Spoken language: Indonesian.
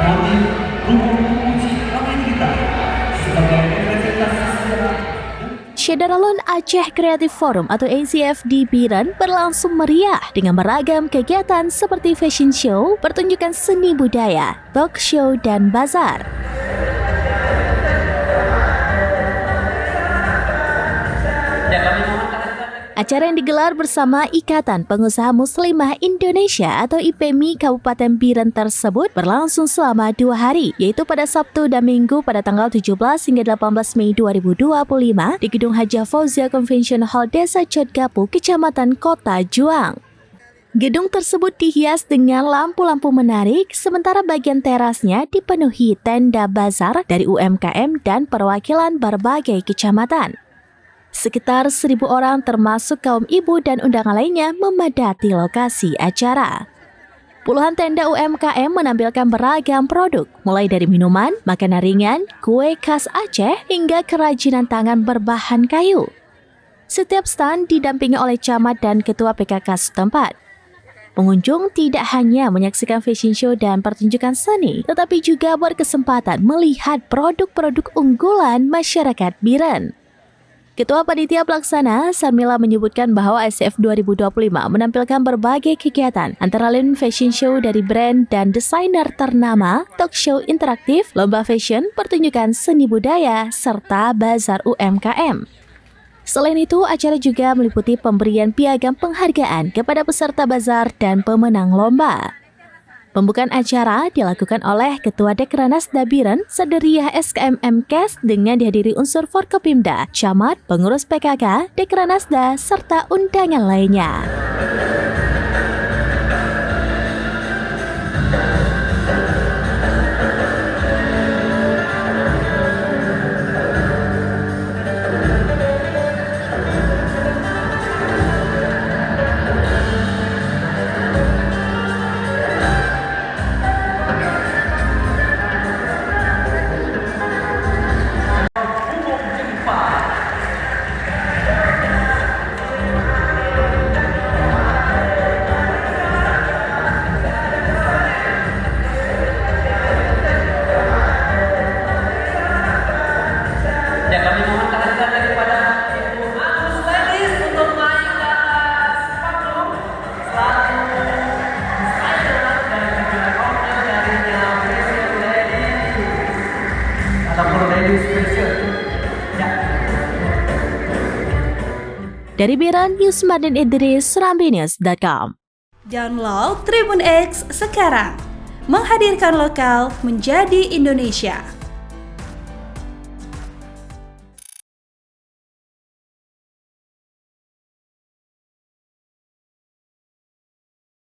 kami memuji kami kita sebagai representasi sejarah. Syederalon Aceh Creative Forum atau ACF di Biren berlangsung meriah dengan beragam kegiatan seperti fashion show, pertunjukan seni budaya, talk show, dan bazar. Acara yang digelar bersama Ikatan Pengusaha Muslimah Indonesia atau IPMI Kabupaten Biren tersebut berlangsung selama 2 hari, yaitu pada Sabtu dan Minggu pada tanggal 17 hingga 18 Mei 2025 di Gedung Haja Fauzia Convention Hall Desa Codgapu, Kecamatan Kota Juang. Gedung tersebut dihias dengan lampu-lampu menarik, sementara bagian terasnya dipenuhi tenda bazar dari UMKM dan perwakilan berbagai kecamatan. Sekitar 1.000 orang termasuk kaum ibu dan undangan lainnya memadati lokasi acara. Puluhan tenda UMKM menampilkan beragam produk, mulai dari minuman, makanan ringan, kue khas Aceh, hingga kerajinan tangan berbahan kayu. Setiap stand didampingi oleh camat dan ketua PKK setempat. Pengunjung tidak hanya menyaksikan fashion show dan pertunjukan seni, tetapi juga berkesempatan melihat produk-produk unggulan masyarakat Biren. Ketua Panitia Pelaksana, Sarmila, menyebutkan bahwa ACF 2025 menampilkan berbagai kegiatan, antara lain fashion show dari brand dan desainer ternama, talk show interaktif, lomba fashion, pertunjukan seni budaya, serta bazar UMKM. Selain itu, acara juga meliputi pemberian piagam penghargaan kepada peserta bazar dan pemenang lomba. Pembukaan acara dilakukan oleh Ketua Dekranasda Biren, Saderiah SKMM dengan dihadiri unsur Forkopimda, Camat, pengurus PKK, Dekranasda, serta undangan lainnya. Dari Biren, Yusmardin Idris, SerambiNews.com. Download Tribun X sekarang, menghadirkan lokal menjadi Indonesia.